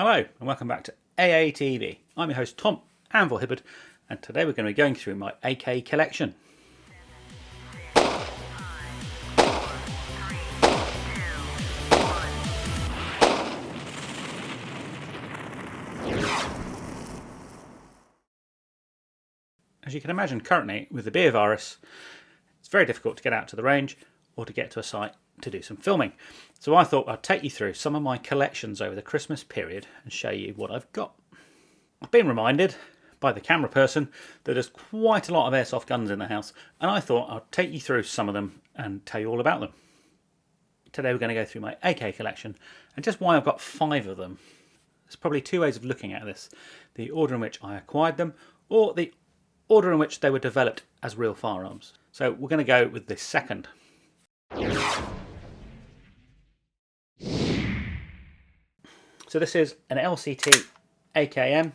Hello and welcome back to AATV. I'm your host Tom, Anvil Hibberd, and today we're going to be going through my AK collection. As you can imagine, currently with the beer virus, it's very difficult to get out to the range or to get to a site to do some filming. So I thought I'd take you through some of my collections over the Christmas period and show you what I've got. I've been reminded by the camera person that there's quite a lot of airsoft guns in the house, and I thought I'd take you through some of them and tell you all about them. Today we're going to go through my AK collection and just why I've got 5 of them. There's probably 2 ways of looking at this: the order in which I acquired them, or the order in which they were developed as real firearms. So we're going to go with the second. So this is an LCT AKM.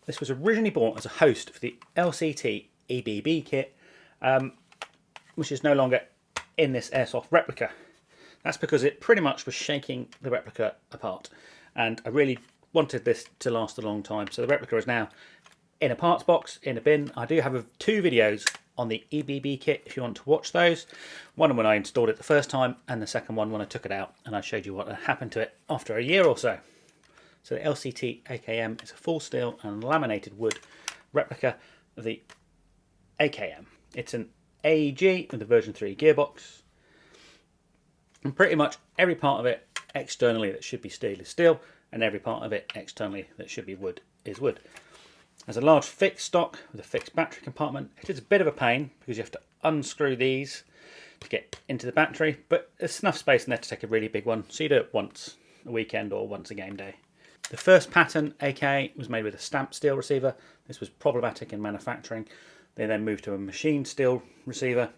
This was originally bought as a host for the LCT EBB kit, which is no longer in this Airsoft replica. That's because it pretty much was shaking the replica apart, and I really wanted this to last a long time. So the replica is now in a parts box, in a bin. I do have 2 videos on the EBB kit if you want to watch those. One when I installed it the first time, and the second one when I took it out and I showed you what happened to it after a year or so. So the LCT AKM is a full steel and laminated wood replica of the AKM. It's an AEG with a version 3 gearbox, and pretty much every part of it externally that should be steel is steel, and every part of it externally that should be wood is wood. There's a large fixed stock with a fixed battery compartment. It is a bit of a pain because you have to unscrew these to get into the battery, but there's enough space in there to take a really big one, so you do it once a weekend or once a game day. The first pattern AK was made with a stamped steel receiver. This was problematic in manufacturing. They then moved to a machined steel receiver.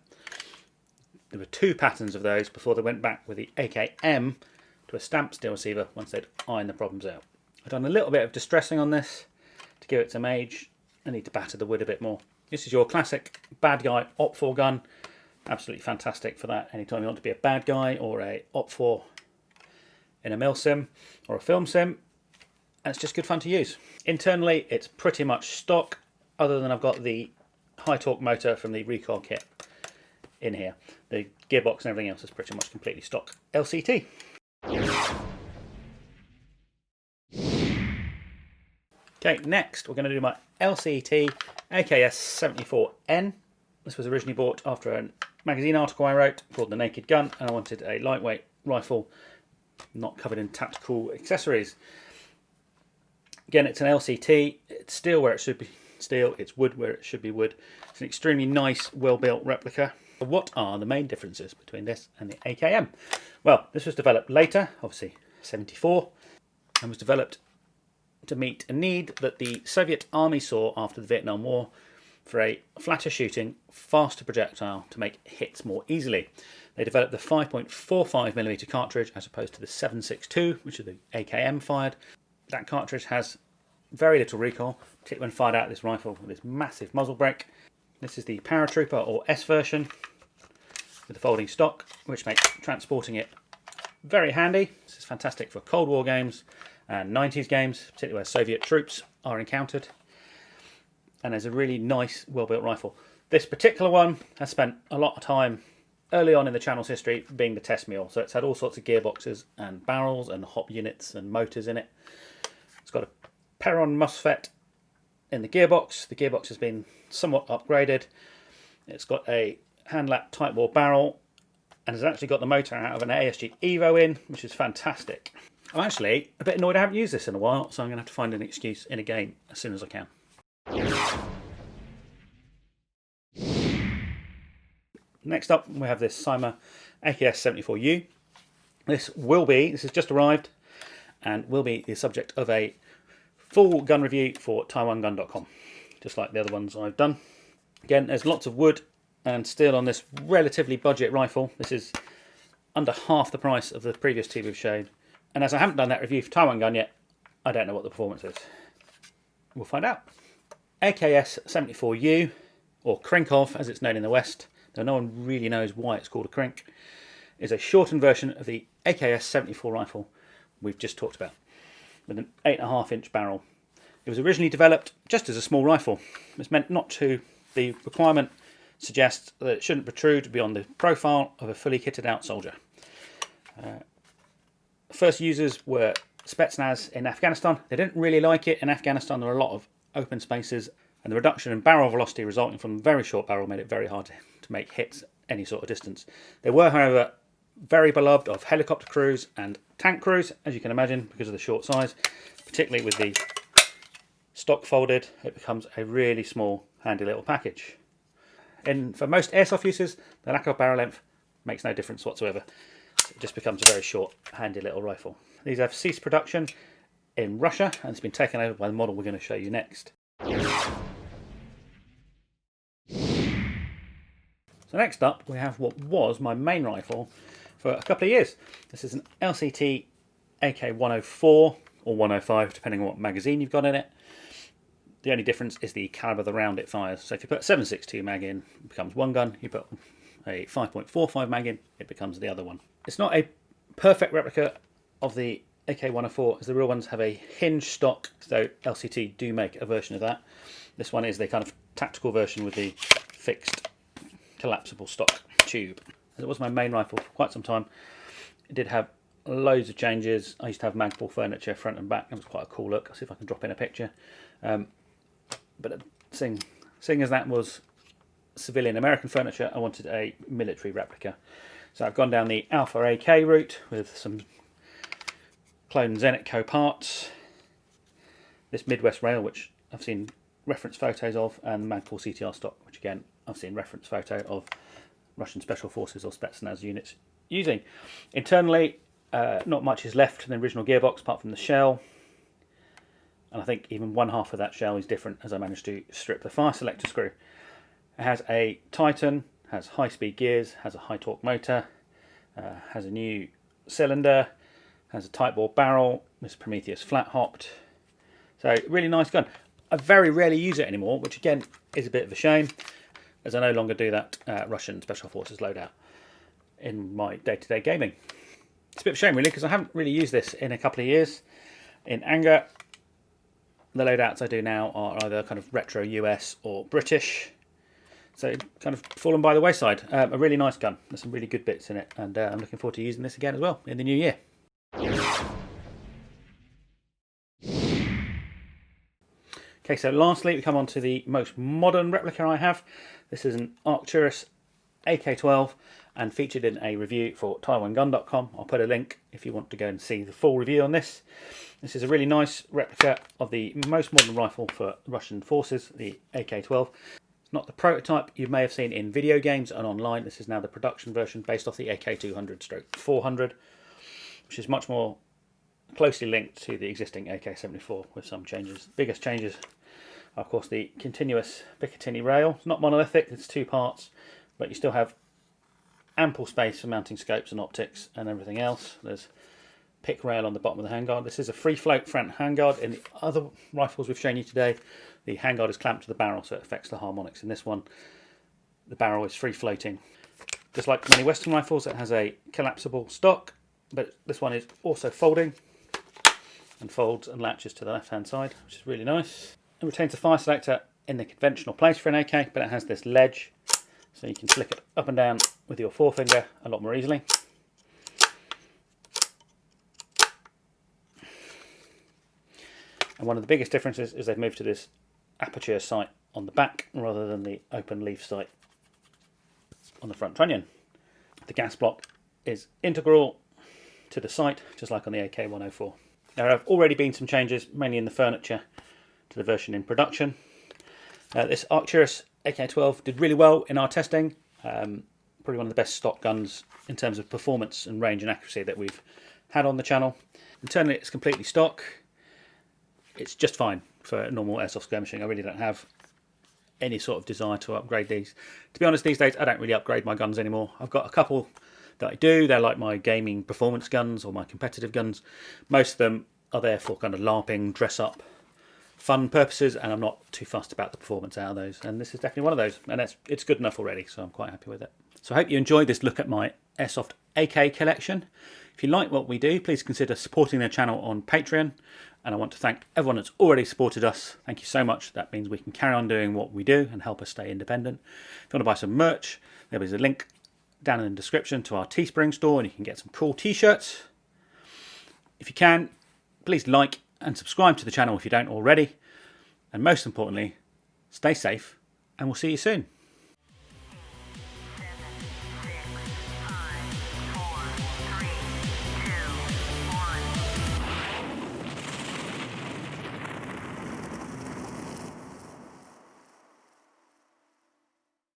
There were 2 patterns of those before they went back with the AKM to a stamped steel receiver once they'd ironed the problems out. I've done a little bit of distressing on this to give it some age. I need to batter the wood a bit more. This is your classic bad guy OP4 gun. Absolutely fantastic for that. Anytime you want to be a bad guy or a OP4 in a mil sim or a film sim, and it's just good fun to use. Internally, it's pretty much stock, other than I've got the high torque motor from the recoil kit in here. The gearbox and everything else is pretty much completely stock LCT. Okay, next we're going to do my LCT AKS-74U. This was originally bought after a magazine article I wrote called The Naked Gun, and I wanted a lightweight rifle not covered in tactical accessories. Again, it's an LCT, it's steel where it should be steel, it's wood where it should be wood. It's an extremely nice, well-built replica. What are the main differences between this and the AKM? Well, this was developed later, obviously 74, and was developed to meet a need that the Soviet Army saw after the Vietnam War for a flatter shooting, faster projectile to make hits more easily. They developed the 5.45mm cartridge as opposed to the 7.62, which is the AKM fired. That cartridge has very little recoil, particularly when fired out of this rifle with this massive muzzle brake. This is the Paratrooper or S version with the folding stock, which makes transporting it very handy. This is fantastic for Cold War games and 90s games, particularly where Soviet troops are encountered. And there's a really nice, well-built rifle. This particular one has spent a lot of time early on in the channel's history being the test mule. So it's had all sorts of gearboxes and barrels and hop units and motors in it. It's got a Perron MOSFET in the gearbox. The gearbox has been somewhat upgraded. It's got a hand lap tight bore barrel, and has actually got the motor out of an ASG Evo in, which is fantastic. I'm actually a bit annoyed I haven't used this in a while, so I'm going to have to find an excuse in a game as soon as I can. Next up, we have this Cyma AKS-74U. This has just arrived and will be the subject of a full gun review for TaiwanGun.com, just like the other ones I've done. Again, there's lots of wood and steel on this relatively budget rifle. This is under half the price of the previous 2 we've shown. And as I haven't done that review for Taiwan Gun yet, I don't know what the performance is. We'll find out. AKS-74U, or Krinkov as it's known in the West, though no one really knows why it's called a Krink, is a shortened version of the AKS-74 rifle we've just talked about. with an 8.5-inch barrel. It was originally developed just as a small rifle. It's meant not to. The requirement suggests that it shouldn't protrude beyond the profile of a fully kitted out soldier. First users were Spetsnaz in Afghanistan. They didn't really like it. In Afghanistan there were a lot of open spaces, and the reduction in barrel velocity resulting from the very short barrel made it very hard to make hits any sort of distance. They were, however, very beloved of helicopter crews and tank crews, as you can imagine, because of the short size. Particularly with the stock folded, it becomes a really small, handy little package. For most airsoft uses, the lack of barrel length makes no difference whatsoever. It just becomes a very short, handy little rifle. These have ceased production in Russia, and it's been taken over by the model we're going to show you next. So next up, we have what was my main rifle for a couple of years. This is an LCT AK-104 or 105, depending on what magazine you've got in it. The only difference is the calibre of the round it fires. So if you put a 7.62 mag in, it becomes one gun. You put a 5.45 mag in, it becomes the other one. It's not a perfect replica of the AK-104, as the real ones have a hinge stock, so LCT do make a version of that. This one is the kind of tactical version with the fixed collapsible stock tube. As it was my main rifle for quite some time, it did have loads of changes. I used to have Magpul furniture front and back. It was quite a cool look. I'll see if I can drop in a picture. But seeing as that was civilian American furniture, I wanted a military replica. So I've gone down the Alpha AK route with some clone Zenitco parts, this Midwest rail, which I've seen reference photos of, and the Magpul CTR stock, which again I've seen reference photo of Russian Special Forces or Spetsnaz units using. Internally, not much is left in the original gearbox apart from the shell, and I think even one half of that shell is different, as I managed to strip the fire selector screw. It has a Titan, has high-speed gears, has a high-torque motor, has a new cylinder, has a tight bore barrel, this Prometheus flat-hopped. So really nice gun. I very rarely use it anymore, which again is a bit of a shame, as I no longer do that Russian Special Forces loadout in my day-to-day gaming. It's a bit of a shame really, because I haven't really used this in a couple of years. In anger, the loadouts I do now are either kind of retro US or British. So kind of fallen by the wayside. A really nice gun. There's some really good bits in it, and I'm looking forward to using this again as well in the new year. Okay, so lastly we come on to the most modern replica I have. This is an Arcturus AK-12 and featured in a review for TaiwanGun.com. I'll put a link if you want to go and see the full review on this. This is a really nice replica of the most modern rifle for Russian forces, the AK-12. It's not the prototype you may have seen in video games and online. This is now the production version based off the AK-200/400, which is much more closely linked to the existing AK-74 with some changes. Biggest changes are, of course, the continuous Picatinny rail. It's not monolithic, it's two parts, but you still have ample space for mounting scopes and optics and everything else. There's pick rail on the bottom of the handguard. This is a free float front handguard. In the other rifles we've shown you today, the handguard is clamped to the barrel, so it affects the harmonics. In this one, the barrel is free floating. Just like many Western rifles, it has a collapsible stock, but this one is also folding and folds and latches to the left hand side, which is really nice. It retains the fire selector in the conventional place for an AK, but it has this ledge, so you can flick it up and down with your forefinger a lot more easily. And one of the biggest differences is they've moved to this aperture sight on the back rather than the open leaf sight on the front trunnion. The gas block is integral to the sight, just like on the AK-104. There have already been some changes, mainly in the furniture, to the version in production. This Arcturus AK-12 did really well in our testing. Probably one of the best stock guns in terms of performance and range and accuracy that we've had on the channel. Internally it's completely stock. It's just fine for normal airsoft skirmishing. I really don't have any sort of desire to upgrade these. To be honest, these days I don't really upgrade my guns anymore. I've got a couple that I do. They're like my gaming performance guns or my competitive guns. Most of them are there for kind of LARPing, dress up, fun purposes, and I'm not too fussed about the performance out of those. And this is definitely one of those, and it's good enough already, so I'm quite happy with it. So I hope you enjoyed this look at my Airsoft AK collection. If you like what we do, please consider supporting the channel on Patreon. and I want to thank everyone that's already supported us. Thank you so much. That means we can carry on doing what we do and help us stay independent. If you want to buy some merch, there is a link down in the description to our Teespring store, and you can get some cool t-shirts. If you can, please like and subscribe to the channel if you don't already. And most importantly, stay safe, and we'll see you soon.